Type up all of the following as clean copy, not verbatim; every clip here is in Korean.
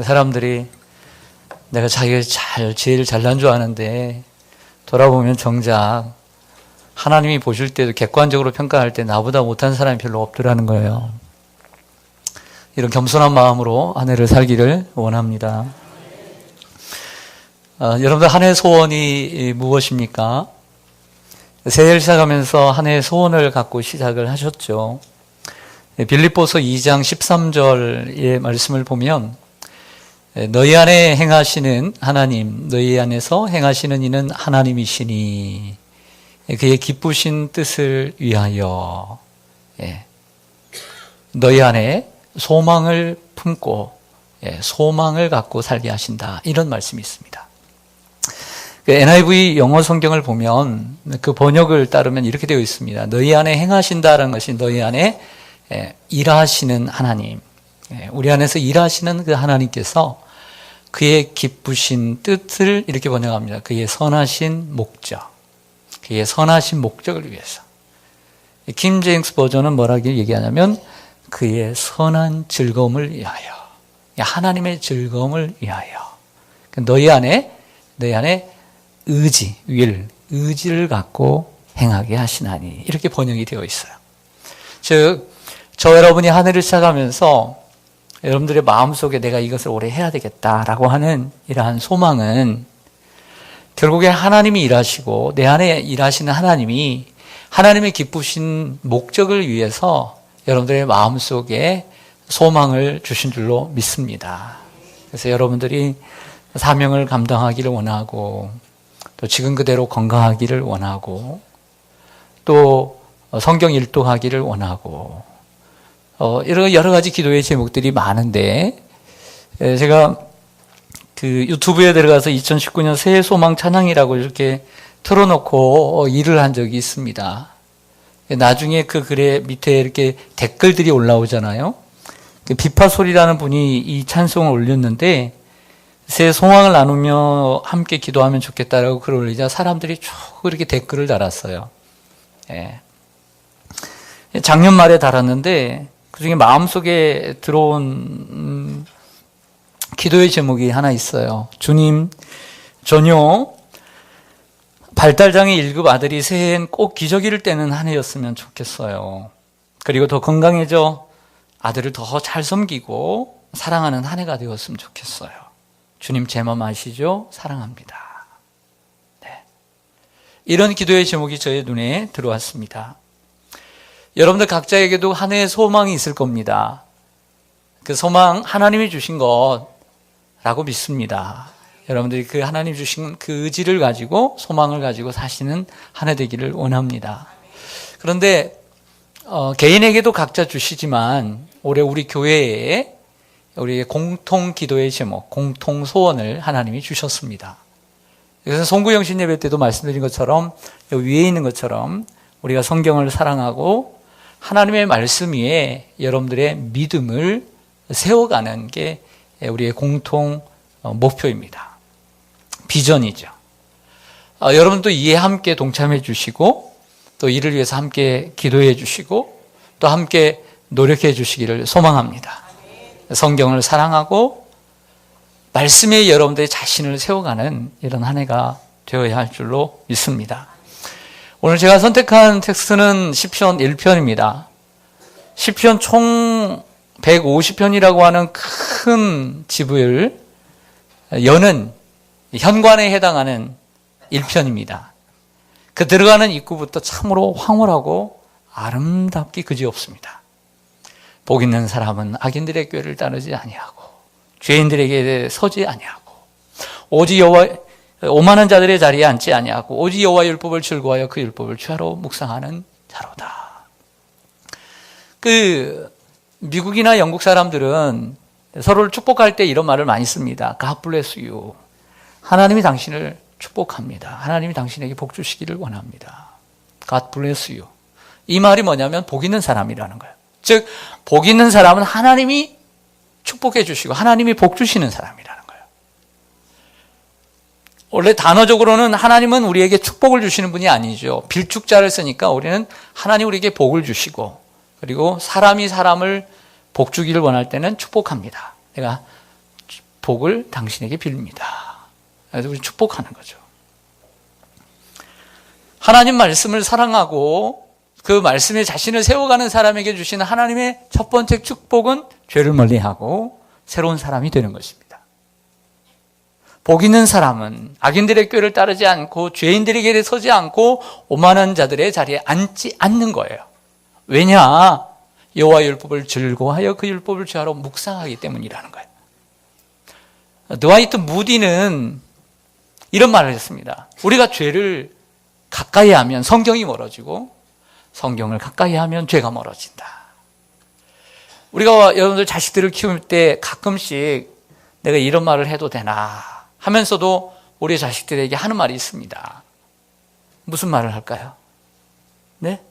사람들이 내가 자기가 제일 잘난 줄 아는데 돌아보면 정작 하나님이 보실 때도 객관적으로 평가할 때 나보다 못한 사람이 별로 없더라는 거예요. 이런 겸손한 마음으로 한 해를 살기를 원합니다. 여러분들 한 해 소원이 무엇입니까? 새해를 시작하면서 한 해의 소원을 갖고 시작을 하셨죠. 빌립보서 2장 13절의 말씀을 보면 너희 안에 행하시는 하나님, 너희 안에서 행하시는 이는 하나님이시니 그의 기쁘신 뜻을 위하여 너희 안에 소망을 품고 소망을 갖고 살게 하신다. 이런 말씀이 있습니다. NIV 영어 성경을 보면 그 번역을 따르면 이렇게 되어 있습니다. 너희 안에 행하신다는 것이 너희 안에 일하시는 하나님, 우리 안에서 일하시는 그 하나님께서 그의 기쁘신 뜻을 이렇게 번역합니다. 그의 선하신 목적, 그의 선하신 목적을 위해서. 킹 제임스 버전은 뭐라고 얘기하냐면 그의 선한 즐거움을 위하여, 하나님의 즐거움을 위하여. 너희 안에 의지를 갖고 행하게 하시나니, 이렇게 번역이 되어 있어요. 즉, 저 여러분이 한 해를 시작하면서 여러분들의 마음속에 내가 이것을 올해 해야 되겠다라고 하는 이러한 소망은 결국에 하나님이 일하시고 내 안에 일하시는 하나님이 하나님의 기쁘신 목적을 위해서 여러분들의 마음속에 소망을 주신 줄로 믿습니다. 그래서 여러분들이 사명을 감당하기를 원하고 또 지금 그대로 건강하기를 원하고 또 성경 일독하기를 원하고 여러 가지 기도의 제목들이 많은데 제가 그 유튜브에 들어가서 2019년 새해 소망 찬양이라고 이렇게 틀어놓고 일을 한 적이 있습니다. 나중에 그 글에 밑에 이렇게 댓글들이 올라오잖아요. 비파솔이라는 분이 이 찬송을 올렸는데 새해 소망을 나누며 함께 기도하면 좋겠다라고 글을 올리자 사람들이 쭉 이렇게 댓글을 달았어요. 작년 말에 달았는데 그중에 마음속에 들어온 기도의 제목이 하나 있어요. 주님, 전요 발달장애 1급 아들이 새해엔 꼭 기저귀를 떼는 한 해였으면 좋겠어요. 그리고 더 건강해져 아들을 더 잘 섬기고 사랑하는 한 해가 되었으면 좋겠어요. 주님 제 마음 아시죠? 사랑합니다. 이런 기도의 제목이 저의 눈에 들어왔습니다. 여러분들 각자에게도 한 해의 소망이 있을 겁니다. 그 소망 하나님이 주신 것라고 믿습니다. 여러분들이 그 하나님 주신 그 의지를 가지고 소망을 가지고 사시는 한 해 되기를 원합니다. 그런데 개인에게도 각자 주시지만 올해 우리 교회에 우리의 공통 기도의 제목, 공통 소원을 하나님이 주셨습니다. 그래서 송구영신 예배 때도 말씀드린 것처럼 위에 있는 것처럼 우리가 성경을 사랑하고 하나님의 말씀 위에 여러분들의 믿음을 세워가는 게 우리의 공통 목표입니다. 비전이죠. 여러분도 이에 함께 동참해 주시고 또 이를 위해서 함께 기도해 주시고 또 함께 노력해 주시기를 소망합니다. 성경을 사랑하고 말씀에 여러분들의 자신을 세워가는 이런 한 해가 되어야 할 줄로 믿습니다. 오늘 제가 선택한 텍스트는 시편 1편입니다. 시편 총 150편이라고 하는 큰 지부를 여는 현관에 해당하는 1편입니다. 그 들어가는 입구부터 참으로 황홀하고 아름답기 그지없습니다. 복 있는 사람은 악인들의 꾀를 따르지 아니하고 죄인들에게 서지 아니하고 오직 여호와 오만한 자들의 자리에 앉지 아니하고 오직 여호와의 율법을 즐거워하여 그 율법을 취하러 묵상하는 자로다. 미국이나 영국 사람들은 서로를 축복할 때 이런 말을 많이 씁니다. God bless you. 하나님이 당신을 축복합니다. 하나님이 당신에게 복 주시기를 원합니다. God bless you. 이 말이 뭐냐면 복 있는 사람이라는 거예요. 즉, 복 있는 사람은 하나님이 축복해 주시고 하나님이 복 주시는 사람이라는 거예요. 원래 단어적으로는 하나님은 우리에게 축복을 주시는 분이 아니죠. 빌축자를 쓰니까 우리는 하나님 우리에게 복을 주시고 그리고 사람이 사람을 복 주기를 원할 때는 축복합니다. 내가 축복을 당신에게 빌립니다. 그래서 우리 축복하는 거죠. 하나님 말씀을 사랑하고 그 말씀에 자신을 세워가는 사람에게 주시는 하나님의 첫 번째 축복은 죄를 멀리하고 새로운 사람이 되는 것입니다. 복 있는 사람은 악인들의 꾀를 따르지 않고 죄인들의 길에 서지 않고 오만한 자들의 자리에 앉지 않는 거예요. 왜냐? 여호와의 율법을 즐거워하여 그 율법을 죄하러 묵상하기 때문이라는 거예요. 드와이트 무디는 이런 말을 했습니다. 우리가 죄를 가까이 하면 성경이 멀어지고 성경을 가까이 하면 죄가 멀어진다. 우리가 여러분들 자식들을 키울 때 가끔씩 내가 이런 말을 해도 되나 하면서도 우리 자식들에게 하는 말이 있습니다. 무슨 말을 할까요? 네?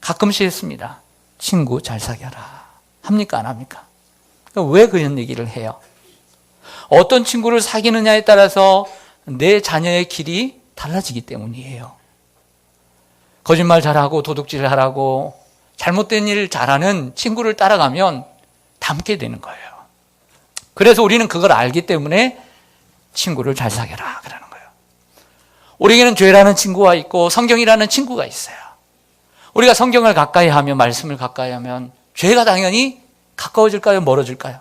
가끔씩 했습니다. 친구 잘 사귀어라. 합니까? 안 합니까? 왜 그런 얘기를 해요? 어떤 친구를 사귀느냐에 따라서 내 자녀의 길이 달라지기 때문이에요. 거짓말 잘하고 도둑질 하라고 잘못된 일 잘하는 친구를 따라가면 닮게 되는 거예요. 그래서 우리는 그걸 알기 때문에 친구를 잘 사귀어라 그러는 거예요. 우리에게는 죄라는 친구가 있고 성경이라는 친구가 있어요. 우리가 성경을 가까이 하면, 말씀을 가까이 하면 죄가 당연히 가까워질까요? 멀어질까요?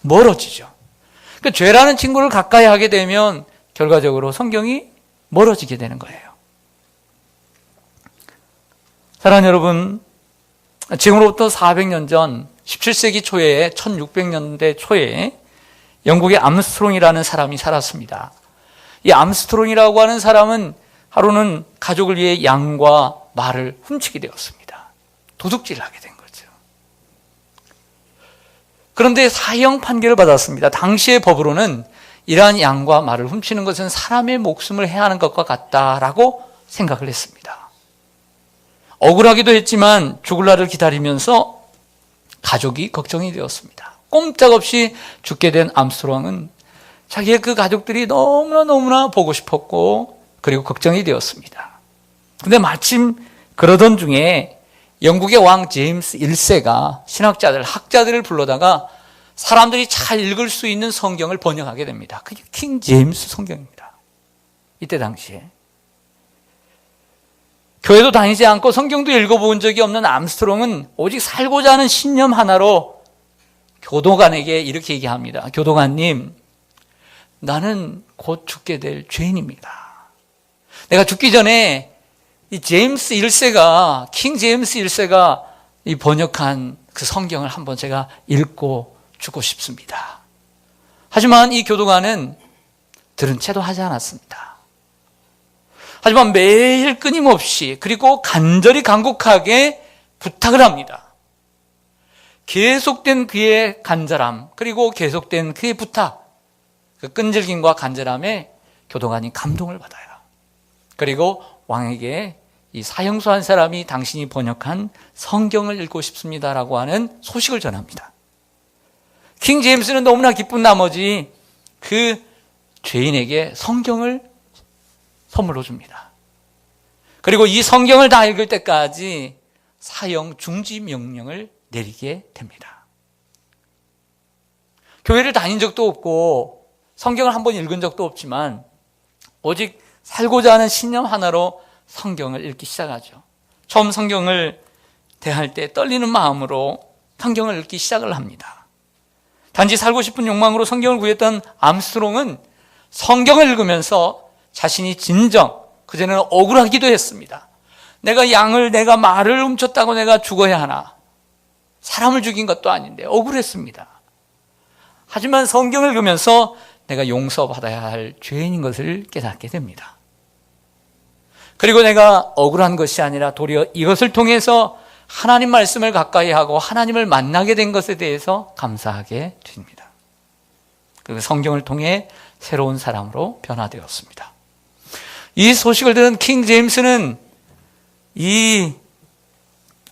멀어지죠. 그러니까 죄라는 친구를 가까이 하게 되면 결과적으로 성경이 멀어지게 되는 거예요. 사랑하는 여러분, 지금으로부터 400년 전 17세기 초에 1600년대 초에 영국의 암스트롱이라는 사람이 살았습니다. 이 암스트롱이라고 하는 사람은 하루는 가족을 위해 양과 말을 훔치게 되었습니다. 도둑질을 하게 된 거죠. 그런데 사형 판결을 받았습니다. 당시의 법으로는 이러한 양과 말을 훔치는 것은 사람의 목숨을 해하는 것과 같다라고 생각을 했습니다. 억울하기도 했지만 죽을 날을 기다리면서 가족이 걱정이 되었습니다. 꼼짝없이 죽게 된 암스트롱은 자기의 그 가족들이 너무나 보고 싶었고 그리고 걱정이 되었습니다. 근데 마침 그러던 중에 영국의 왕 제임스 1세가 신학자들, 학자들을 불러다가 사람들이 잘 읽을 수 있는 성경을 번역하게 됩니다. 그게 킹 제임스 성경입니다. 이때 당시에. 교회도 다니지 않고 성경도 읽어본 적이 없는 암스트롱은 오직 살고자 하는 신념 하나로 교도관에게 이렇게 얘기합니다. 교도관님, 나는 곧 죽게 될 죄인입니다. 내가 죽기 전에 이 제임스 1세가, 킹 제임스 1세가 이 번역한 그 성경을 한번 제가 읽고 죽고 싶습니다. 하지만 이 교도관은 들은 채도 하지 않았습니다. 하지만 매일 끊임없이 그리고 간절히 간곡하게 부탁을 합니다. 계속된 그의 간절함 그리고 계속된 그의 부탁, 그 끈질김과 간절함에 교도관이 감동을 받아요. 그리고 왕에게 이 사형수한 사람이 당신이 번역한 성경을 읽고 싶습니다라고 하는 소식을 전합니다. 킹 제임스는 너무나 기쁜 나머지 그 죄인에게 성경을 선물로 줍니다. 그리고 이 성경을 다 읽을 때까지 사형 중지 명령을 내리게 됩니다. 교회를 다닌 적도 없고 성경을 한번 읽은 적도 없지만 오직 살고자 하는 신념 하나로 성경을 읽기 시작하죠. 처음 성경을 대할 때 떨리는 마음으로 성경을 읽기 시작을 합니다. 단지 살고 싶은 욕망으로 성경을 구했던 암스트롱은 성경을 읽으면서 자신이 진정, 그전에는 억울하기도 했습니다. 내가 말을 훔쳤다고 내가 죽어야 하나? 사람을 죽인 것도 아닌데 억울했습니다. 하지만 성경을 읽으면서 내가 용서받아야 할 죄인인 것을 깨닫게 됩니다. 그리고 내가 억울한 것이 아니라 도리어 이것을 통해서 하나님 말씀을 가까이 하고 하나님을 만나게 된 것에 대해서 감사하게 됩니다. 그리고 성경을 통해 새로운 사람으로 변화되었습니다. 이 소식을 들은 킹 제임스는 이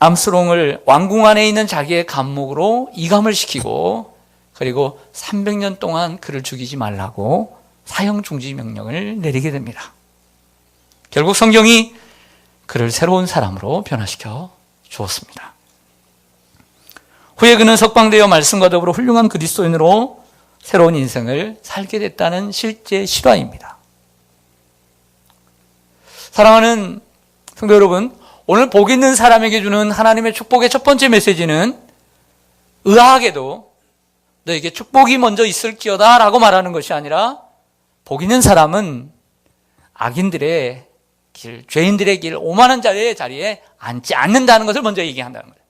암스트롱을 왕궁 안에 있는 자기의 감목으로 이감을 시키고 그리고 300년 동안 그를 죽이지 말라고 사형 중지 명령을 내리게 됩니다. 결국 성경이 그를 새로운 사람으로 변화시켜 주었습니다. 후에 그는 석방되어 말씀과 더불어 훌륭한 그리스도인으로 새로운 인생을 살게 됐다는 실제 실화입니다. 사랑하는 성도 여러분, 오늘 복 있는 사람에게 주는 하나님의 축복의 첫 번째 메시지는 의아하게도 너에게 축복이 먼저 있을지어다 라고 말하는 것이 아니라 복 있는 사람은 악인들의 길, 죄인들의 길, 오만한 자리에 앉지 않는다는 것을 먼저 얘기한다는 거예요.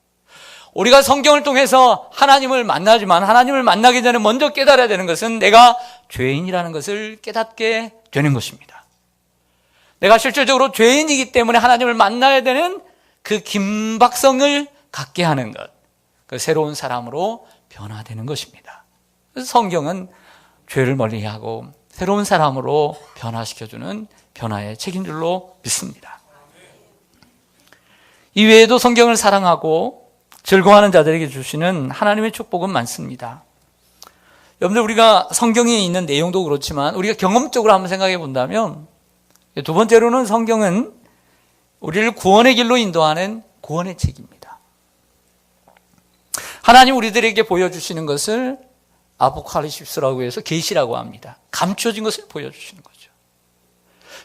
우리가 성경을 통해서 하나님을 만나지만 하나님을 만나기 전에 먼저 깨달아야 되는 것은 내가 죄인이라는 것을 깨닫게 되는 것입니다. 내가 실질적으로 죄인이기 때문에 하나님을 만나야 되는 그 긴박성을 갖게 하는 것, 그 새로운 사람으로 변화되는 것입니다. 그래서 성경은 죄를 멀리하고 새로운 사람으로 변화시켜주는 변화의 책임줄로 믿습니다. 이외에도 성경을 사랑하고 즐거워하는 자들에게 주시는 하나님의 축복은 많습니다. 여러분들, 우리가 성경에 있는 내용도 그렇지만 우리가 경험적으로 한번 생각해 본다면, 두 번째로는 성경은 우리를 구원의 길로 인도하는 구원의 책입니다. 하나님 우리들에게 보여주시는 것을 아포칼립시스라고 해서 계시라고 합니다. 감춰진 것을 보여주시는 거죠.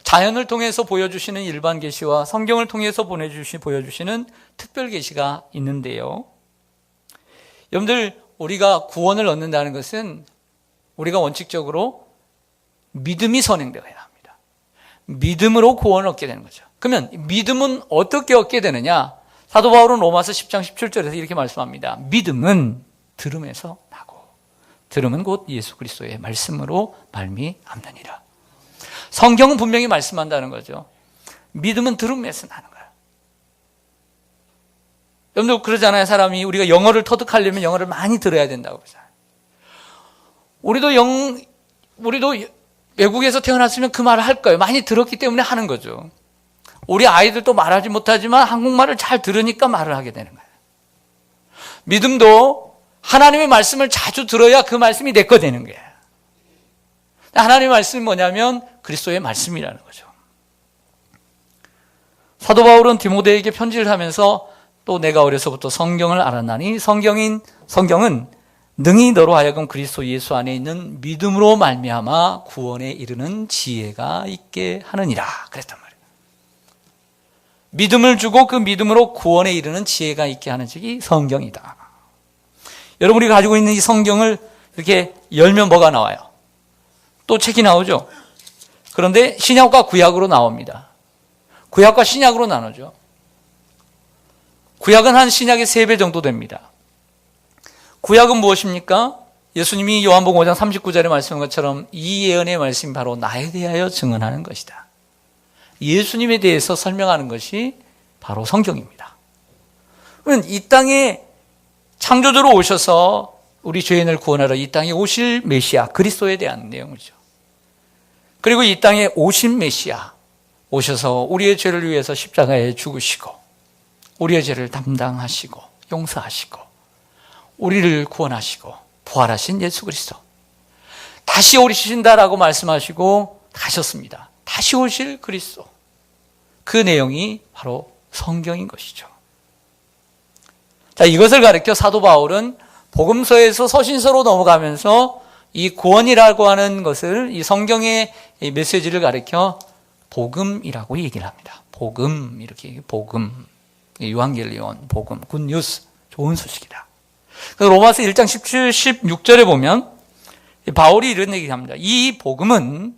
자연을 통해서 보여주시는 일반 계시와 성경을 통해서 보여주시는 특별 계시가 있는데요. 여러분들, 우리가 구원을 얻는다는 것은 우리가 원칙적으로 믿음이 선행되어야 합니다. 믿음으로 구원을 얻게 되는 거죠. 그러면 믿음은 어떻게 얻게 되느냐? 사도 바울은 로마서 10장 17절에서 이렇게 말씀합니다. 믿음은 들음에서 나고 들음은 곧 예수 그리스도의 말씀으로 말미암느니라. 성경은 분명히 말씀한다는 거죠. 믿음은 들음에서 나는 거예요. 여러분들 그러잖아요. 사람이 우리가 영어를 터득하려면 영어를 많이 들어야 된다고 그러잖아요. 우리도 외국에서 태어났으면 그 말을 할 거예요. 많이 들었기 때문에 하는 거죠. 우리 아이들도 말하지 못하지만 한국말을 잘 들으니까 말을 하게 되는 거예요. 믿음도 하나님의 말씀을 자주 들어야 그 말씀이 내 거 되는 거예요. 하나님의 말씀이 뭐냐면 그리스도의 말씀이라는 거죠. 사도 바울은 디모데에게 편지를 하면서 또 내가 어려서부터 성경을 알았나니 성경은 능히 너로 하여금 그리스도 예수 안에 있는 믿음으로 말미암아 구원에 이르는 지혜가 있게 하느니라 그랬단 말이에요. 믿음을 주고 그 믿음으로 구원에 이르는 지혜가 있게 하는 책이 성경이다. 여러분이 가지고 있는 이 성경을 이렇게 열면 뭐가 나와요? 또 책이 나오죠. 그런데 신약과 구약으로 나옵니다. 구약과 신약으로 나누죠. 구약은 한 신약의 3배 정도 됩니다. 구약은 무엇입니까? 예수님이 요한복음 5장 39절에 말씀한 것처럼 이 예언의 말씀이 바로 나에 대하여 증언하는 것이다. 예수님에 대해서 설명하는 것이 바로 성경입니다. 그러면 이 땅에 창조주로 오셔서 우리 죄인을 구원하러 이 땅에 오실 메시아 그리스도에 대한 내용이죠. 그리고 이 땅에 오신 메시아 오셔서 우리의 죄를 위해서 십자가에 죽으시고 우리의 죄를 담당하시고 용서하시고 우리를 구원하시고 부활하신 예수 그리스도, 다시 오시신다라고 말씀하시고 가셨습니다. 다시 오실 그리스도, 그 내용이 바로 성경인 것이죠. 자, 이것을 가리켜 사도 바울은 복음서에서 서신서로 넘어가면서 이 구원이라고 하는 것을 이 성경의 메시지를 가리켜 복음이라고 얘기를 합니다. 복음, 이렇게 복음, 유한겔리온, 복음, 굿뉴스, 좋은 소식이다. 그래서 로마서 1장 17, 16절에 보면 바울이 이런 얘기를 합니다. 이 복음은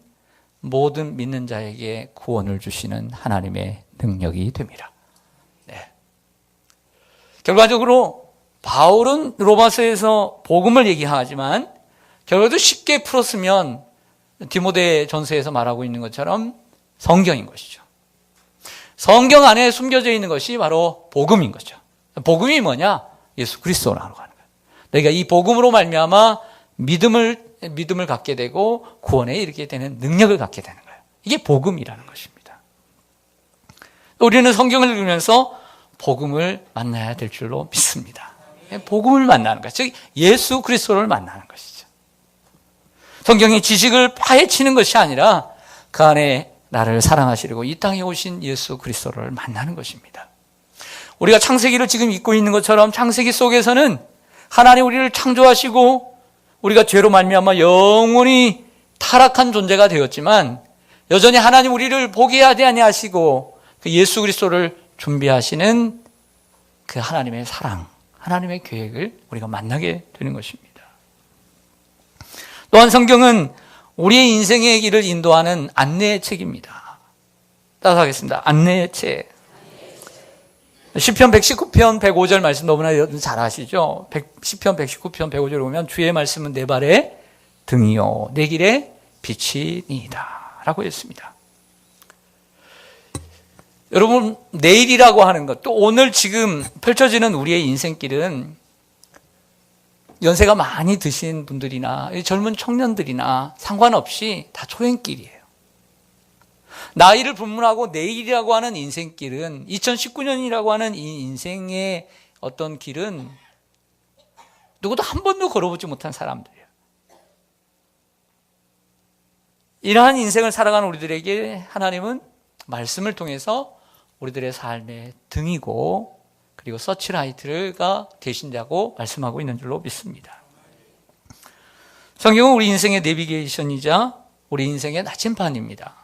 모든 믿는 자에게 구원을 주시는 하나님의 능력이 됩니다. 네. 결과적으로 바울은 로마서에서 복음을 얘기하지만 결과도 쉽게 풀었으면 디모데 전서에서 말하고 있는 것처럼 성경인 것이죠. 성경 안에 숨겨져 있는 것이 바로 복음인 거죠. 복음이 뭐냐? 예수 그리스도라고 하는 거예요. 내가 이 복음으로 말미암아 믿음을 갖게 되고 구원에 이르게 되는 능력을 갖게 되는 거예요. 이게 복음이라는 것입니다. 우리는 성경을 읽으면서 복음을 만나야 될 줄로 믿습니다. 복음을 만나는 것, 즉 예수 그리스도를 만나는 것이죠. 성경의 지식을 파헤치는 것이 아니라 그 안에 나를 사랑하시려고 이 땅에 오신 예수 그리스도를 만나는 것입니다. 우리가 창세기를 지금 읽고 있는 것처럼 창세기 속에서는 하나님 우리를 창조하시고 우리가 죄로 말미암아 영원히 타락한 존재가 되었지만 여전히 하나님 우리를 보게 하지 아니하시고 그 예수 그리스도를 준비하시는 그 하나님의 사랑, 하나님의 계획을 우리가 만나게 되는 것입니다. 또한 성경은 우리의 인생의 길을 인도하는 안내의 책입니다. 따라하겠습니다. 안내의 책. 시편 119편 105절 말씀 너무나 잘 아시죠? 시편 119편 105절 보면 주의 말씀은 내 발의 등이요 내 길의 빛이니이다 라고 했습니다. 여러분, 내일이라고 하는 것, 또 오늘 지금 펼쳐지는 우리의 인생길은 연세가 많이 드신 분들이나 젊은 청년들이나 상관없이 다 초행길이에요. 나이를 불문하고 내일이라고 하는 인생길은 2019년이라고 하는 이 인생의 어떤 길은 누구도 한 번도 걸어보지 못한 사람들이에요. 이러한 인생을 살아가는 우리들에게 하나님은 말씀을 통해서 우리들의 삶의 등이고 그리고 서치라이트가 되신다고 말씀하고 있는 줄로 믿습니다. 성경은 우리 인생의 내비게이션이자 우리 인생의 나침반입니다.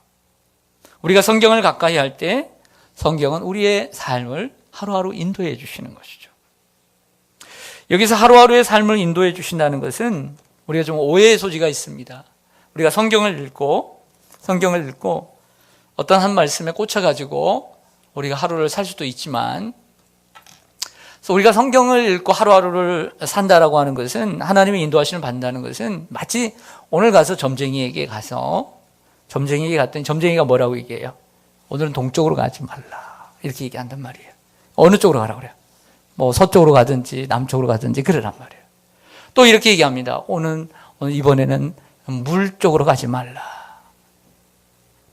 우리가 성경을 가까이 할 때 성경은 우리의 삶을 하루하루 인도해 주시는 것이죠. 여기서 하루하루의 삶을 인도해 주신다는 것은 우리가 좀 오해의 소지가 있습니다. 우리가 성경을 읽고 어떤 한 말씀에 꽂혀가지고 우리가 하루를 살 수도 있지만 그래서 우리가 성경을 읽고 하루하루를 산다라고 하는 것은 하나님의 인도하심을 받는다는 것은 마치 오늘 가서 점쟁이에게 갔더니 점쟁이가 뭐라고 얘기해요? 오늘은 동쪽으로 가지 말라 이렇게 얘기한단 말이에요. 어느 쪽으로 가라고 그래요? 뭐 서쪽으로 가든지 남쪽으로 가든지 그러란 말이에요. 또 이렇게 얘기합니다. 오늘 이번에는 물 쪽으로 가지 말라.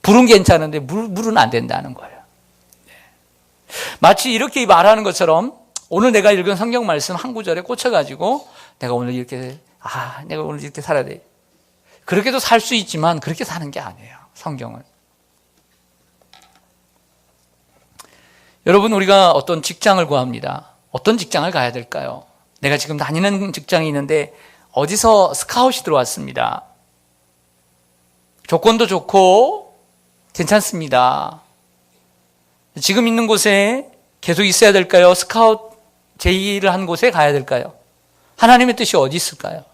불은 괜찮은데 물은 안 된다는 거예요. 마치 이렇게 말하는 것처럼 오늘 내가 읽은 성경 말씀 한 구절에 꽂혀가지고 내가 오늘 이렇게 살아야 돼. 그렇게도 살 수 있지만 그렇게 사는 게 아니에요. 성경은. 여러분, 우리가 어떤 직장을 구합니다. 어떤 직장을 가야 될까요? 내가 지금 다니는 직장이 있는데 어디서 스카웃이 들어왔습니다. 조건도 좋고 괜찮습니다. 지금 있는 곳에 계속 있어야 될까요? 스카웃 제의를 한 곳에 가야 될까요? 하나님의 뜻이 어디 있을까요?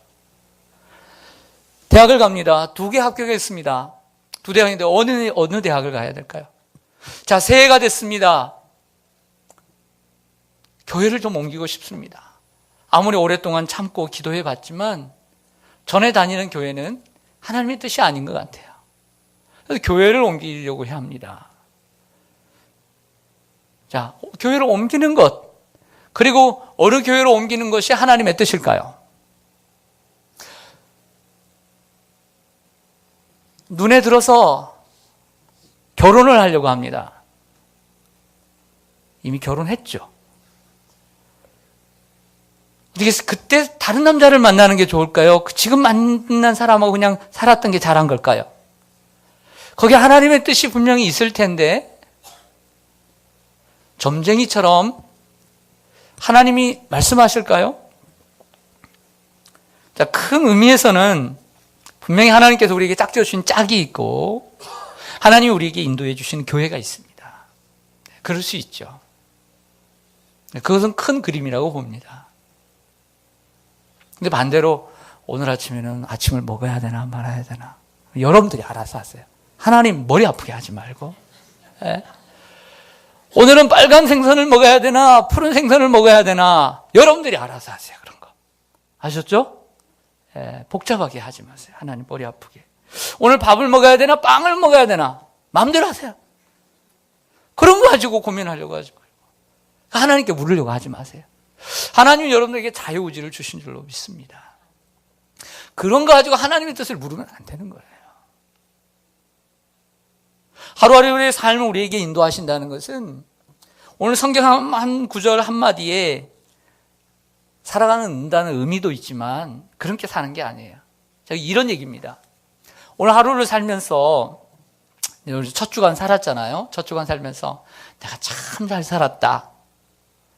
대학을 갑니다. 2개 합격했습니다. 2 대학인데 어느 대학을 가야 될까요? 자, 새해가 됐습니다. 교회를 좀 옮기고 싶습니다. 아무리 오랫동안 참고 기도해 봤지만 전에 다니는 교회는 하나님의 뜻이 아닌 것 같아요. 그래서 교회를 옮기려고 해야 합니다. 자, 교회를 옮기는 것, 그리고 어느 교회로 옮기는 것이 하나님의 뜻일까요? 눈에 들어서 결혼을 하려고 합니다. 이미 결혼했죠. 그때 다른 남자를 만나는 게 좋을까요? 지금 만난 사람하고 그냥 살았던 게 잘한 걸까요? 거기에 하나님의 뜻이 분명히 있을 텐데 점쟁이처럼 하나님이 말씀하실까요? 자, 큰 의미에서는 분명히 하나님께서 우리에게 짝지어 주신 짝이 있고 하나님이 우리에게 인도해 주신 교회가 있습니다. 그럴 수 있죠. 그것은 큰 그림이라고 봅니다. 근데 반대로 오늘 아침에는 아침을 먹어야 되나 말아야 되나 여러분들이 알아서 하세요. 하나님 머리 아프게 하지 말고. 예? 오늘은 빨간 생선을 먹어야 되나 푸른 생선을 먹어야 되나 여러분들이 알아서 하세요. 그런 거 아셨죠? 예, 복잡하게 하지 마세요. 하나님 머리 아프게. 오늘 밥을 먹어야 되나 빵을 먹어야 되나 마음대로 하세요. 그런 거 가지고 고민하려고 하지 말고 하나님께 물으려고 하지 마세요. 하나님이 여러분들에게 자유의지를 주신 줄로 믿습니다. 그런 거 가지고 하나님의 뜻을 물으면 안 되는 거예요. 하루하루의 삶을 우리에게 인도하신다는 것은 오늘 성경 한 구절 한마디에 살아가는다는 의미도 있지만 그렇게 사는 게 아니에요. 제가 이런 얘기입니다. 오늘 하루를 살면서 첫 주간 살았잖아요. 첫 주간 살면서 내가 참 잘 살았다.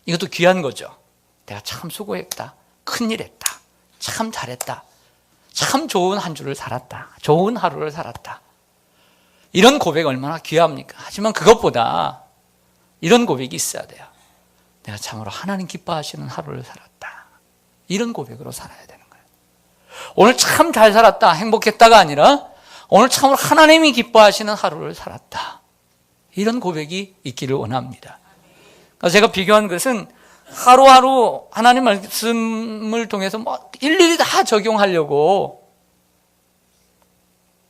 이것도 귀한 거죠. 내가 참 수고했다. 큰일 했다. 참 잘했다. 참 좋은 한 주를 살았다. 좋은 하루를 살았다. 이런 고백 얼마나 귀합니까? 하지만 그것보다 이런 고백이 있어야 돼요. 내가 참으로 하나님 기뻐하시는 하루를 살았다. 이런 고백으로 살아야 되는 거예요. 오늘 참 잘 살았다, 행복했다가 아니라 오늘 참으로 하나님이 기뻐하시는 하루를 살았다. 이런 고백이 있기를 원합니다. 그러니까 제가 비교한 것은 하루하루 하나님 말씀을 통해서 뭐 일일이 다 적용하려고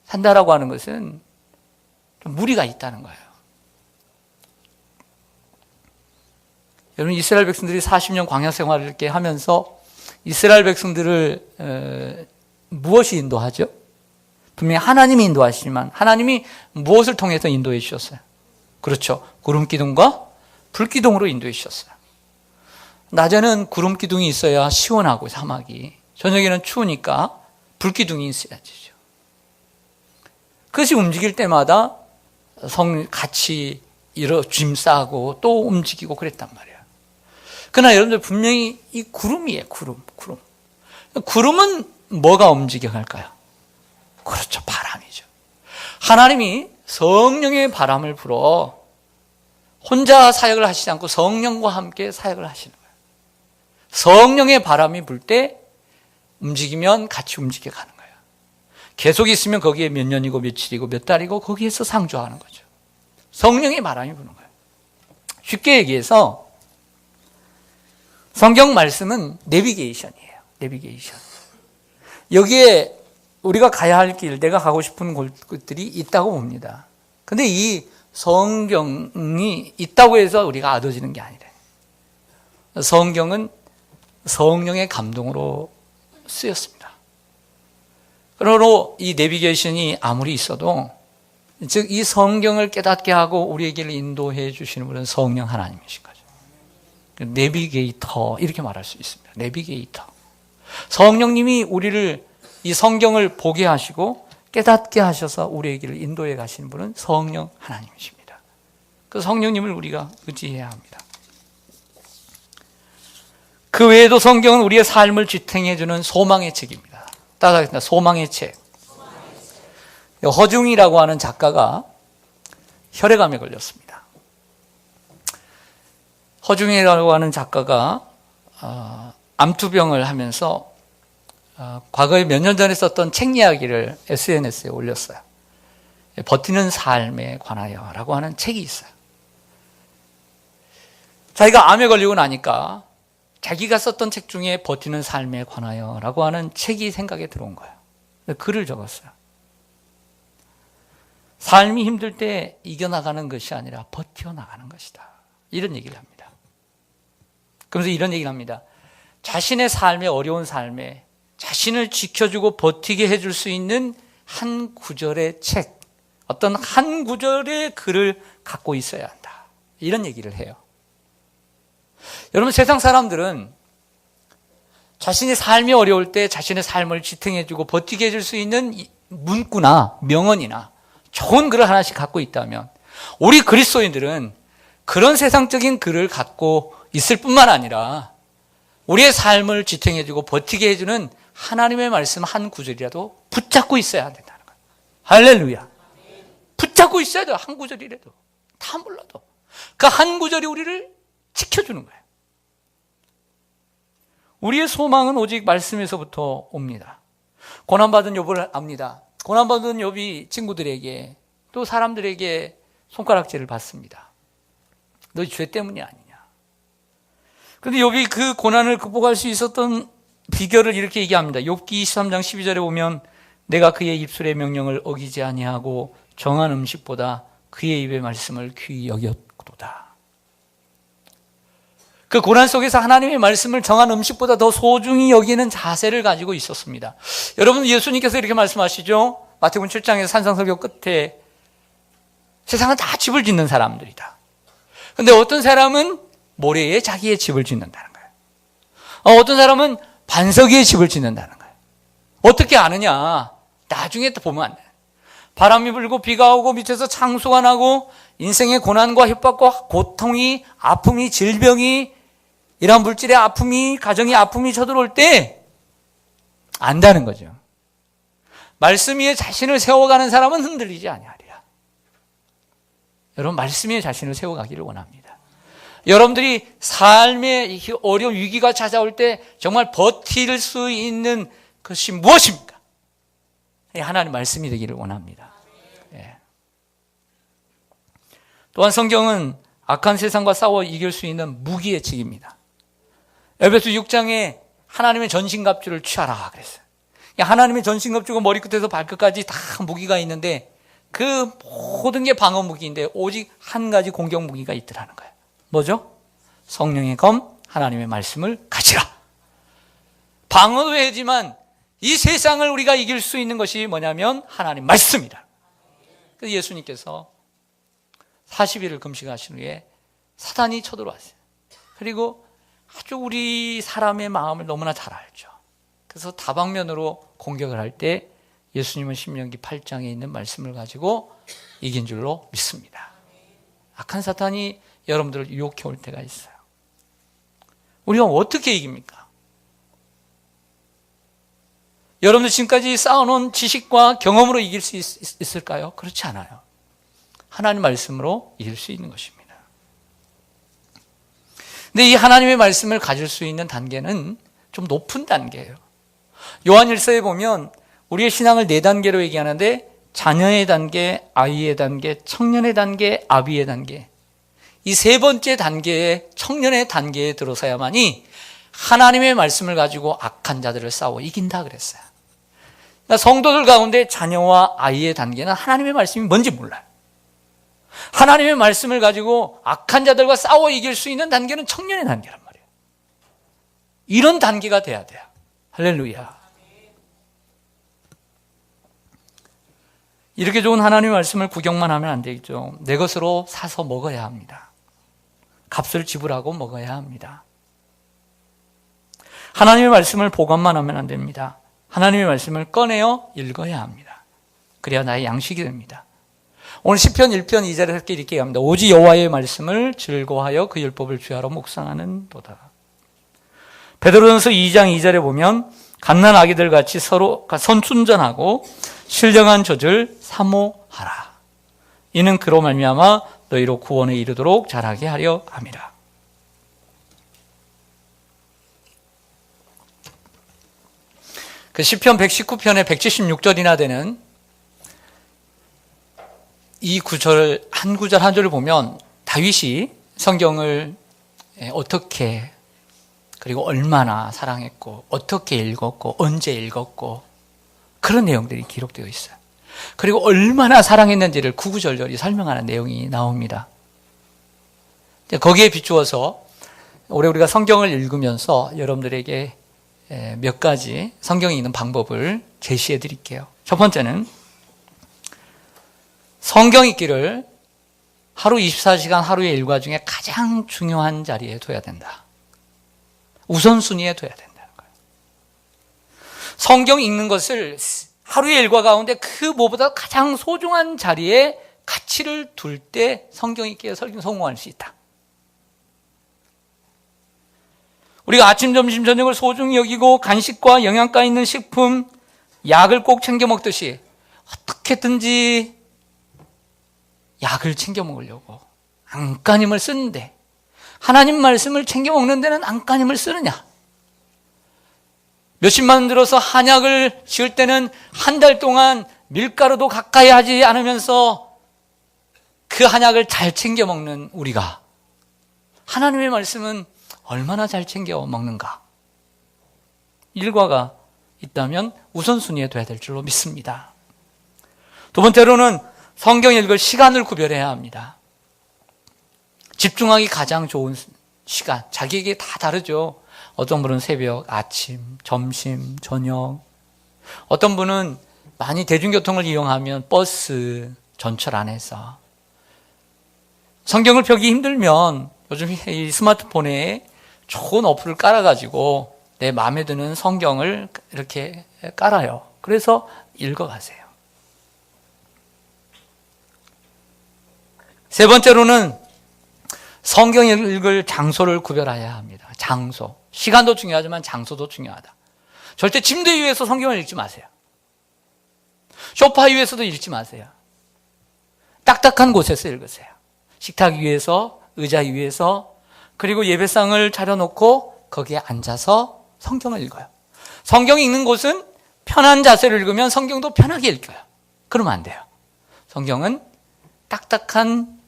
산다라고 하는 것은 좀 무리가 있다는 거예요. 여러분, 이스라엘 백성들이 40년 광야 생활을 이렇게 하면서 이스라엘 백성들을 무엇이 인도하죠? 분명히 하나님이 인도하시지만 하나님이 무엇을 통해서 인도해 주셨어요? 그렇죠. 구름 기둥과 불 기둥으로 인도해 주셨어요. 낮에는 구름 기둥이 있어야 시원하고 사막이, 저녁에는 추우니까 불 기둥이 있어야죠. 그것이 움직일 때마다 같이 짐 싸고 또 움직이고 그랬단 말이에요. 그러나 여러분들 분명히 이 구름이에요. 구름. 구름은 뭐가 움직여 갈까요? 그렇죠. 바람이죠. 하나님이 성령의 바람을 불어 혼자 사역을 하시지 않고 성령과 함께 사역을 하시는 거예요. 성령의 바람이 불 때 움직이면 같이 움직여 가는 거예요. 계속 있으면 거기에 몇 년이고 며칠이고 몇 달이고 거기에서 상주하는 거죠. 성령의 바람이 부는 거예요. 쉽게 얘기해서 성경 말씀은 내비게이션이에요. 내비게이션. 여기에 우리가 가야 할 길, 내가 가고 싶은 곳들이 있다고 봅니다. 근데 이 성경이 있다고 해서 우리가 얻어지는 게 아니래. 성경은 성령의 감동으로 쓰였습니다. 그러므로 이 내비게이션이 아무리 있어도, 즉 이 성경을 깨닫게 하고 우리에게 인도해 주시는 분은 성령 하나님이신 거죠. 내비게이터, 이렇게 말할 수 있습니다. 내비게이터. 성령님이 우리를 이 성경을 보게 하시고 깨닫게 하셔서 우리의 길을 인도해 가시는 분은 성령 하나님이십니다. 그 성령님을 우리가 의지해야 합니다. 그 외에도 성경은 우리의 삶을 지탱해 주는 소망의 책입니다. 따라하겠습니다. 소망의 책. 허중이라고 하는 작가가 혈액암에 걸렸습니다. 허중이라고 하는 작가가 암투병을 하면서 과거에 몇 년 전에 썼던 책 이야기를 SNS에 올렸어요. 버티는 삶에 관하여 라고 하는 책이 있어요. 자기가 암에 걸리고 나니까 자기가 썼던 책 중에 버티는 삶에 관하여 라고 하는 책이 생각에 들어온 거예요. 글을 적었어요. 삶이 힘들 때 이겨나가는 것이 아니라 버텨나가는 것이다. 이런 얘기를 합니다. 그러면서 이런 얘기를 합니다. 자신의 삶의 어려운 삶에 자신을 지켜주고 버티게 해줄 수 있는 한 구절의 책, 어떤 한 구절의 글을 갖고 있어야 한다. 이런 얘기를 해요. 여러분, 세상 사람들은 자신의 삶이 어려울 때 자신의 삶을 지탱해주고 버티게 해줄 수 있는 문구나 명언이나 좋은 글을 하나씩 갖고 있다면, 우리 그리스도인들은 그런 세상적인 글을 갖고 있을 뿐만 아니라 우리의 삶을 지탱해주고 버티게 해주는 하나님의 말씀 한 구절이라도 붙잡고 있어야 된다는 거예요. 할렐루야. 붙잡고 있어야 돼요. 한 구절이라도. 다 몰라도 그 한 구절이 우리를 지켜주는 거예요. 우리의 소망은 오직 말씀에서부터 옵니다. 고난받은 욥을 압니다. 고난받은 욥이 친구들에게 또 사람들에게 손가락질을 받습니다. 너희 죄 때문이 아니냐. 그런데 욥이 그 고난을 극복할 수 있었던 비결을 이렇게 얘기합니다. 욥기 23장 12절에 보면 내가 그의 입술의 명령을 어기지 아니하고 정한 음식보다 그의 입의 말씀을 귀히 여겼도다. 그 고난 속에서 하나님의 말씀을 정한 음식보다 더 소중히 여기는 자세를 가지고 있었습니다. 여러분, 예수님께서 이렇게 말씀하시죠. 마태복음 7장에서 산상설교 끝에 세상은 다 집을 짓는 사람들이다. 그런데 어떤 사람은 모래에 자기의 집을 짓는다는 거예요. 어떤 사람은 반석 위에 집을 짓는다는 거예요. 어떻게 아느냐? 나중에 또 보면 안 돼요. 바람이 불고 비가 오고 밑에서 창수가 나고 인생의 고난과 협박과 고통이, 아픔이, 질병이, 이런 물질의 아픔이, 가정의 아픔이 쳐들어올 때 안다는 거죠. 말씀 위에 자신을 세워가는 사람은 흔들리지 아니하리라. 여러분, 말씀 위에 자신을 세워가기를 원합니다. 여러분들이 삶의 어려운 위기가 찾아올 때 정말 버틸 수 있는 것이 무엇입니까? 하나님 말씀이 되기를 원합니다. 예. 또한 성경은 악한 세상과 싸워 이길 수 있는 무기의 책입니다. 에베소 6장에 하나님의 전신갑주를 취하라 그랬어요. 하나님의 전신갑주가 머리끝에서 발끝까지 다 무기가 있는데 그 모든 게 방어 무기인데 오직 한 가지 공격 무기가 있더라는 거예요. 뭐죠? 성령의 검, 하나님의 말씀을 가지라. 방어도 해야지만 이 세상을 우리가 이길 수 있는 것이 뭐냐면 하나님 말씀이다. 그래서 예수님께서 40일을 금식하신 후에 사단이 쳐들어왔어요. 그리고 아주 우리 사람의 마음을 너무나 잘 알죠. 그래서 다방면으로 공격을 할 때 예수님은 신명기 8장에 있는 말씀을 가지고 이긴 줄로 믿습니다. 악한 사탄이 여러분들을 유혹해 올 때가 있어요. 우리가 어떻게 이깁니까? 여러분들 지금까지 쌓아놓은 지식과 경험으로 이길 수 있을까요? 그렇지 않아요. 하나님 말씀으로 이길 수 있는 것입니다. 근데 이 하나님의 말씀을 가질 수 있는 단계는 좀 높은 단계예요. 요한일서에 보면 우리의 신앙을 4단계로 얘기하는데 자녀의 단계, 아이의 단계, 청년의 단계, 아비의 단계. 이 3번째 단계에 청년의 단계에 들어서야만이 하나님의 말씀을 가지고 악한 자들을 싸워 이긴다 그랬어요. 그러니까 성도들 가운데 자녀와 아이의 단계는 하나님의 말씀이 뭔지 몰라요. 하나님의 말씀을 가지고 악한 자들과 싸워 이길 수 있는 단계는 청년의 단계란 말이에요. 이런 단계가 돼야 돼요. 할렐루야. 이렇게 좋은 하나님의 말씀을 구경만 하면 안 되겠죠. 내 것으로 사서 먹어야 합니다. 값을 지불하고 먹어야 합니다. 하나님의 말씀을 보관만 하면 안 됩니다. 하나님의 말씀을 꺼내어 읽어야 합니다. 그래야 나의 양식이 됩니다. 오늘 시편 1편 2절에 이렇게 합니다. 오직 여호와의 말씀을 즐거워하여 그 율법을 주야로 묵상하는 도다. 베드로전서 2장 2절에 보면 갓난 아기들 같이 서로 선순전하고 신령한 젖을 사모하라. 이는 그로 말미암아 너희로 구원에 이르도록 자라게 하려 함이라. 그 시편 119편의 176절이나 되는 이 구절, 한 구절 한 절을 보면 다윗이 성경을 어떻게 그리고 얼마나 사랑했고 어떻게 읽었고 언제 읽었고 그런 내용들이 기록되어 있어요. 그리고 얼마나 사랑했는지를 구구절절히 설명하는 내용이 나옵니다. 거기에 비추어서 올해 우리가 성경을 읽으면서 여러분들에게 몇 가지 성경에 있는 방법을 제시해 드릴게요. 첫 번째는 성경 읽기를 하루 24시간 하루의 일과 중에 가장 중요한 자리에 둬야 된다. 우선순위에 둬야 된다는 거예요. 성경 읽는 것을 하루의 일과 가운데 그 무엇보다 가장 소중한 자리에 가치를 둘 때 성경 읽기에 성공할 수 있다. 우리가 아침, 점심, 저녁을 소중히 여기고 간식과 영양가 있는 식품, 약을 꼭 챙겨 먹듯이 어떻게든지 약을 챙겨 먹으려고 안간힘을 쓰는데 하나님 말씀을 챙겨 먹는 데는 안간힘을 쓰느냐? 몇십만 원 들어서 한약을 지을 때는 한 달 동안 밀가루도 가까이 하지 않으면서 그 한약을 잘 챙겨 먹는 우리가 하나님의 말씀은 얼마나 잘 챙겨 먹는가? 일과가 있다면 우선순위에 둬야 될 줄로 믿습니다. 두 번째로는 성경 읽을 시간을 구별해야 합니다. 집중하기 가장 좋은 시간, 자기에게 다 다르죠. 어떤 분은 새벽, 아침, 점심, 저녁. 어떤 분은 많이 대중교통을 이용하면 버스, 전철 안에서. 성경을 펴기 힘들면 요즘 이 스마트폰에 좋은 어플을 깔아가지고 내 마음에 드는 성경을 이렇게 깔아요. 그래서 읽어가세요. 세 번째로는 성경 읽을 장소를 구별해야 합니다. 장소. 시간도 중요하지만 장소도 중요하다. 절대 침대 위에서 성경을 읽지 마세요. 소파 위에서도 읽지 마세요. 딱딱한 곳에서 읽으세요. 식탁 위에서, 의자 위에서, 그리고 예배상을 차려놓고 거기에 앉아서 성경을 읽어요. 성경 읽는 곳은 편한 자세로 읽으면 성경도 편하게 읽어요. 그러면 안 돼요. 성경은 딱딱한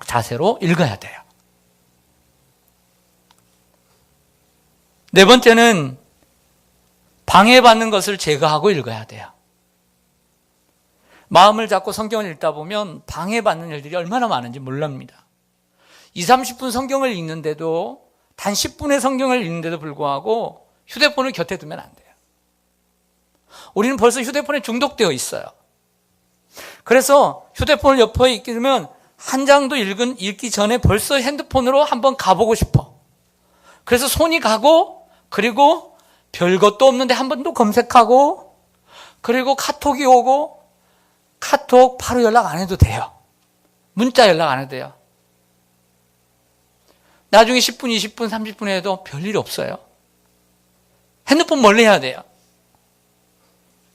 자세로 읽어야 돼요. 네 번째는 방해받는 것을 제거하고 읽어야 돼요. 마음을 잡고 성경을 읽다 보면 방해받는 일들이 얼마나 많은지 몰랍니다. 20-30분 성경을 읽는데도, 단 10분의 성경을 읽는데도 불구하고 휴대폰을 곁에 두면 안 돼요. 우리는 벌써 휴대폰에 중독되어 있어요. 그래서 휴대폰을 옆에 있게 되면 한 장도 읽기 전에 벌써 핸드폰으로 한번 가보고 싶어. 그래서 손이 가고, 그리고 별것도 없는데 한 번 더 검색하고, 그리고 카톡이 오고, 카톡 바로 연락 안 해도 돼요. 문자 연락 안 해도 돼요. 나중에 10분, 20분, 30분 해도 별일 없어요. 핸드폰 멀리 해야 돼요.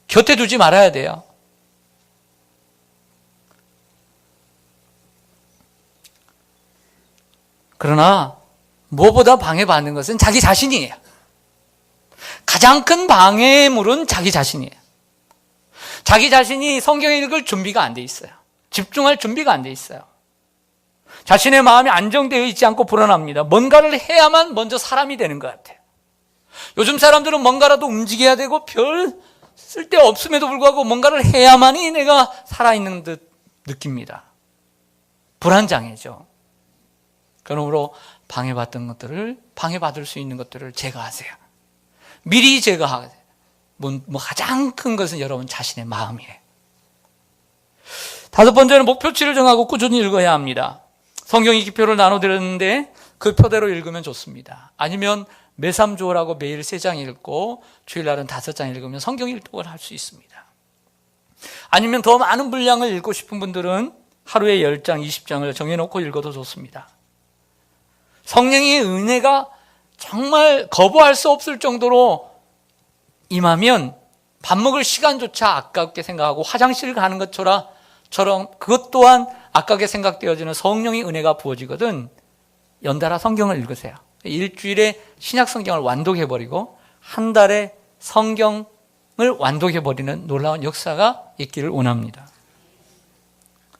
곁에 두지 말아야 돼요. 그러나 무엇보다 방해받는 것은 자기 자신이에요. 가장 큰 방해물은 자기 자신이에요. 자기 자신이 성경을 읽을 준비가 안 돼 있어요. 집중할 준비가 안 돼 있어요. 자신의 마음이 안정되어 있지 않고 불안합니다. 뭔가를 해야만 먼저 사람이 되는 것 같아요. 요즘 사람들은 뭔가라도 움직여야 되고 별 쓸데없음에도 불구하고 뭔가를 해야만이 내가 살아있는 듯 느낍니다. 불안장애죠. 그러므로 방해받을 수 있는 것들을 제거하세요. 미리 제거하세요. 가장 큰 것은 여러분 자신의 마음이에요. 다섯 번째는 목표치를 정하고 꾸준히 읽어야 합니다. 성경 읽기표를 나눠드렸는데 그 표대로 읽으면 좋습니다. 아니면 매삼조라고 매일 3장 읽고 주일날은 5장 읽으면 성경 일독을 할 수 있습니다. 아니면 더 많은 분량을 읽고 싶은 분들은 하루에 10장, 20장을 정해놓고 읽어도 좋습니다. 성령의 은혜가 정말 거부할 수 없을 정도로 임하면 밥 먹을 시간조차 아깝게 생각하고 화장실 가는 것처럼 그것 또한 아깝게 생각되어지는 성령의 은혜가 부어지거든. 연달아 성경을 읽으세요. 일주일에 신약 성경을 완독해버리고 한 달에 성경을 완독해버리는 놀라운 역사가 있기를 원합니다.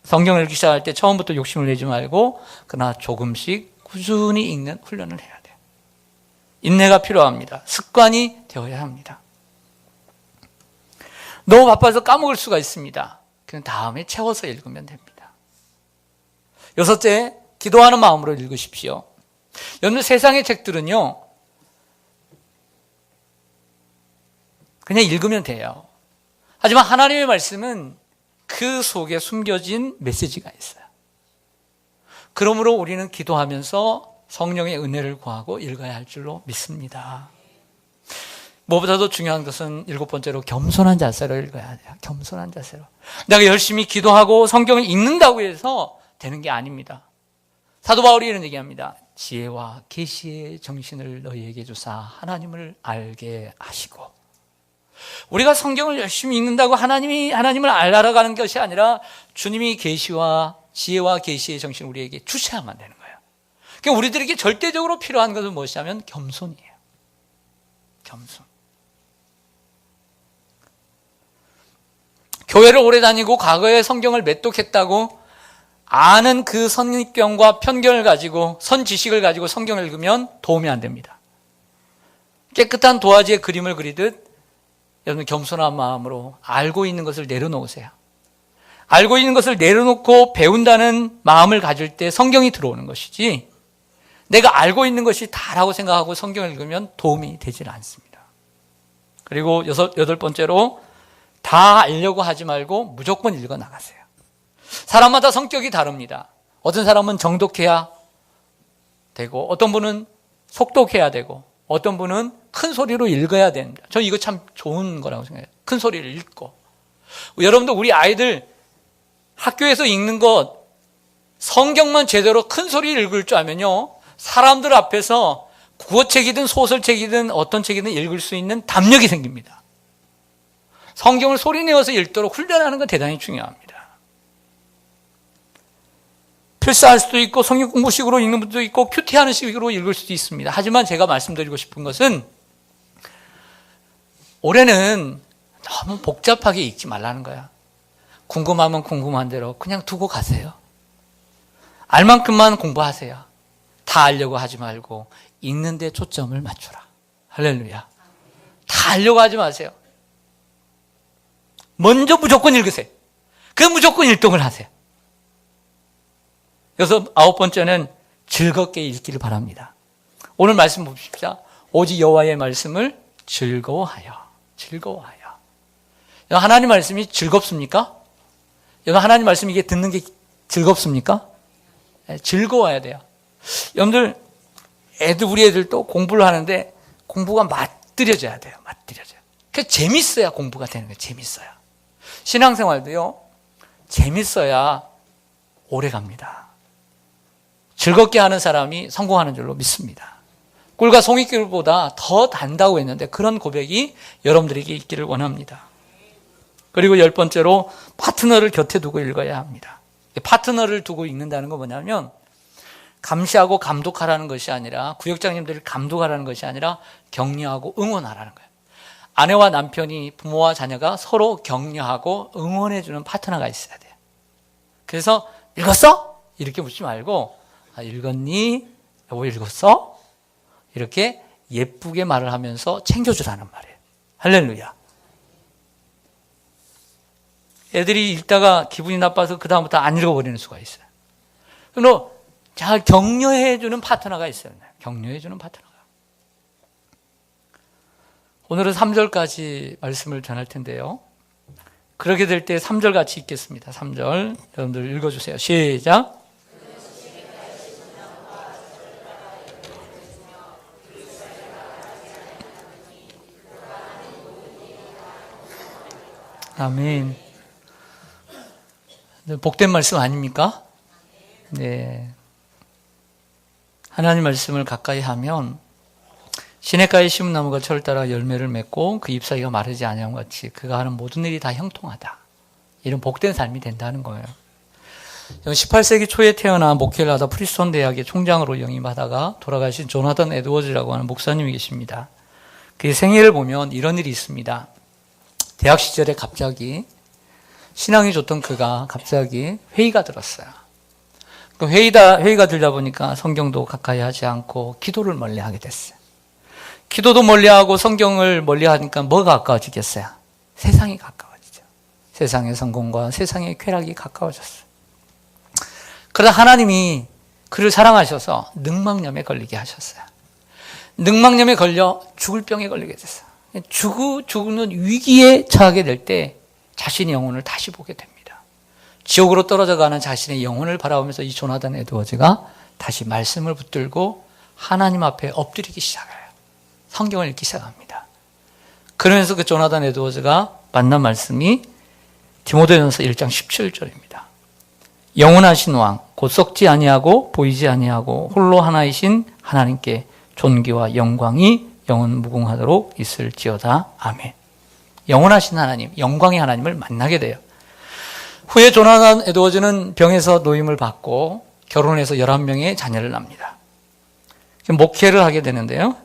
성경을 읽기 시작할 때 처음부터 욕심을 내지 말고 그러나 조금씩 꾸준히 읽는 훈련을 해야 돼요. 인내가 필요합니다. 습관이 되어야 합니다. 너무 바빠서 까먹을 수가 있습니다. 그럼 다음에 채워서 읽으면 됩니다. 여섯째, 기도하는 마음으로 읽으십시오. 여러분, 세상의 책들은요, 그냥 읽으면 돼요. 하지만 하나님의 말씀은 그 속에 숨겨진 메시지가 있어요. 그러므로 우리는 기도하면서 성령의 은혜를 구하고 읽어야 할 줄로 믿습니다. 무엇보다도 중요한 것은 7번째로 겸손한 자세로 읽어야 돼요. 겸손한 자세로. 내가 열심히 기도하고 성경을 읽는다고 해서 되는 게 아닙니다. 사도 바울이 이런 얘기합니다. 지혜와 계시의 정신을 너희에게 주사 하나님을 알게 하시고. 우리가 성경을 열심히 읽는다고 하나님을 알아가는 것이 아니라 주님이 계시와 지혜와 계시의 정신을 우리에게 주셔야만 되는 거예요. 그러니까 우리들에게 절대적으로 필요한 것은 무엇이냐면 겸손이에요. 겸손. 교회를 오래 다니고 과거에 성경을 매독했다고 아는 그 선입견과 편견을 가지고 선지식을 가지고 성경을 읽으면 도움이 안 됩니다. 깨끗한 도화지에 그림을 그리듯 여러분 겸손한 마음으로 알고 있는 것을 내려놓으세요. 알고 있는 것을 내려놓고 배운다는 마음을 가질 때 성경이 들어오는 것이지 내가 알고 있는 것이 다라고 생각하고 성경을 읽으면 도움이 되질 않습니다. 그리고 여덟 번째로 다 알려고 하지 말고 무조건 읽어 나가세요. 사람마다 성격이 다릅니다. 어떤 사람은 정독해야 되고 어떤 분은 속독해야 되고 어떤 분은 큰 소리로 읽어야 됩니다. 저는 이거 참 좋은 거라고 생각해요. 큰 소리를 읽고. 여러분도 우리 아이들 학교에서 읽는 것 성경만 제대로 큰 소리를 읽을 줄 알면요. 사람들 앞에서 국어책이든 소설책이든 어떤 책이든 읽을 수 있는 담력이 생깁니다. 성경을 소리내어서 읽도록 훈련하는 건 대단히 중요합니다. 필사할 수도 있고 성경 공부식으로 읽는 분도 있고 큐티하는 식으로 읽을 수도 있습니다. 하지만 제가 말씀드리고 싶은 것은 올해는 너무 복잡하게 읽지 말라는 거야. 궁금하면 궁금한 대로 그냥 두고 가세요. 알 만큼만 공부하세요. 다 알려고 하지 말고 읽는 데 초점을 맞춰라. 할렐루야. 다 알려고 하지 마세요. 먼저 무조건 읽으세요. 그 무조건 일동을 하세요. 그래서 9번째는 즐겁게 읽기를 바랍니다. 오늘 말씀 봅시다. 오직 여호와의 말씀을 즐거워하여. 하나님 말씀이 즐겁습니까? 하나님 말씀 이게 듣는 게 즐겁습니까? 즐거워야 돼요. 여러분들 우리 애들도 공부를 하는데 공부가 맛들여져야 돼요. 맛들여져요. 그 재밌어야 공부가 되는 거예요. 재밌어야. 신앙생활도요. 재밌어야 오래 갑니다. 즐겁게 하는 사람이 성공하는 줄로 믿습니다. 꿀과 송이꿀보다 더 단다고 했는데 그런 고백이 여러분들에게 있기를 원합니다. 그리고 10번째로 파트너를 곁에 두고 읽어야 합니다. 파트너를 두고 읽는다는 건 뭐냐면 감시하고 감독하라는 것이 아니라 구역장님들을 감독하라는 것이 아니라 격려하고 응원하라는 거예요. 아내와 남편이 부모와 자녀가 서로 격려하고 응원해주는 파트너가 있어야 돼요. 그래서 읽었어? 이렇게 묻지 말고 읽었니? 여보 읽었어? 이렇게 예쁘게 말을 하면서 챙겨주라는 말이에요. 할렐루야. 애들이 읽다가 기분이 나빠서 그 다음부터 안 읽어버리는 수가 있어요. 그리고 잘 격려해주는 파트너가 있어요. 격려해주는 파트너가. 오늘은 3절까지 말씀을 전할 텐데요. 그렇게 될 때 3절 같이 읽겠습니다. 3절 여러분들 읽어주세요. 시작. 아멘. 복된 말씀 아닙니까? 네. 하나님 말씀을 가까이 하면 시냇가에 심은 나무가 철을 따라 열매를 맺고 그 잎사귀가 마르지 아니함 같이 그가 하는 모든 일이 다 형통하다. 이런 복된 삶이 된다는 거예요. 18세기 초에 태어나 목회를 하다 프리스톤 대학의 총장으로 영임하다가 돌아가신 조나단 에드워즈라고 하는 목사님이 계십니다. 그의 생애를 보면 이런 일이 있습니다. 대학 시절에 갑자기 신앙이 좋던 그가 갑자기 회의가 들었어요. 그 회의가 들다 보니까 성경도 가까이 하지 않고 기도를 멀리하게 됐어요. 기도도 멀리하고 성경을 멀리하니까 뭐가 가까워지겠어요? 세상이 가까워지죠. 세상의 성공과 세상의 쾌락이 가까워졌어요. 그러다 하나님이 그를 사랑하셔서 늑막염에 걸리게 하셨어요. 늑막염에 걸려 죽을 병에 걸리게 됐어요. 죽는 위기에 처하게 될 때 자신의 영혼을 다시 보게 됩니다. 지옥으로 떨어져가는 자신의 영혼을 바라보면서 이 조나단 에드워즈가 다시 말씀을 붙들고 하나님 앞에 엎드리기 시작해요. 성경을 읽기 시작합니다. 그러면서 그 조나단 에드워즈가 만난 말씀이 디모데전서 1장 17절입니다. 영원하신 왕, 곧 썩지 아니하고 보이지 아니하고 홀로 하나이신 하나님께 존귀와 영광이 영원 무궁하도록 있을지어다. 아멘. 영원하신 하나님, 영광의 하나님을 만나게 돼요. 후에 조나단 에드워즈는 병에서 노임을 받고 결혼해서 11명의 자녀를 낳습니다. 목회를 하게 되는데요.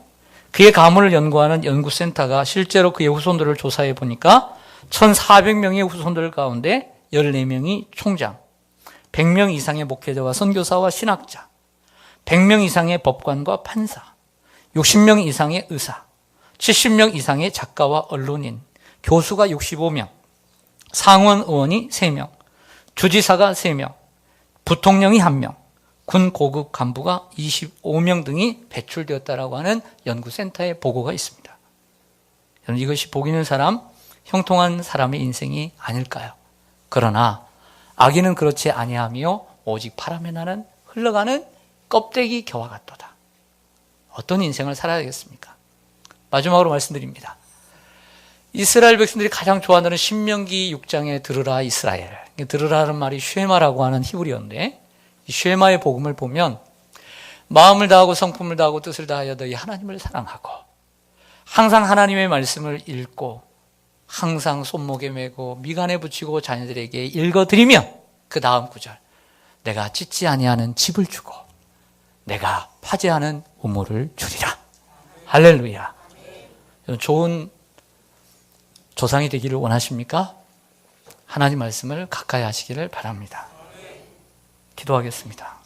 그의 가문을 연구하는 연구센터가 실제로 그의 후손들을 조사해 보니까 1,400명의 후손들 가운데 14명이 총장, 100명 이상의 목회자와 선교사와 신학자, 100명 이상의 법관과 판사, 60명 이상의 의사, 70명 이상의 작가와 언론인, 교수가 65명, 상원 의원이 3명, 주지사가 3명, 부통령이 1명, 군 고급 간부가 25명 등이 배출되었다라고 하는 연구센터의 보고가 있습니다. 여러분, 이것이 복 있는 사람, 형통한 사람의 인생이 아닐까요? 그러나 악인은 그렇지 아니하며 오직 바람에 나는 흘러가는 껍데기 겨와 같도다. 어떤 인생을 살아야 되겠습니까? 마지막으로 말씀드립니다. 이스라엘 백성들이 가장 좋아하는 신명기 6장에 들으라 이스라엘. 들으라는 말이 쉐마라고 하는 히브리어인데 이 쉐마의 복음을 보면 마음을 다하고 성품을 다하고 뜻을 다하여 너희 하나님을 사랑하고 항상 하나님의 말씀을 읽고 항상 손목에 메고 미간에 붙이고 자녀들에게 읽어드리면 그 다음 구절, 내가 찢지 아니하는 집을 주고 내가 파지하는 우물을 주리라. 할렐루야. 좋은 조상이 되기를 원하십니까? 하나님 말씀을 가까이 하시기를 바랍니다. 기도하겠습니다.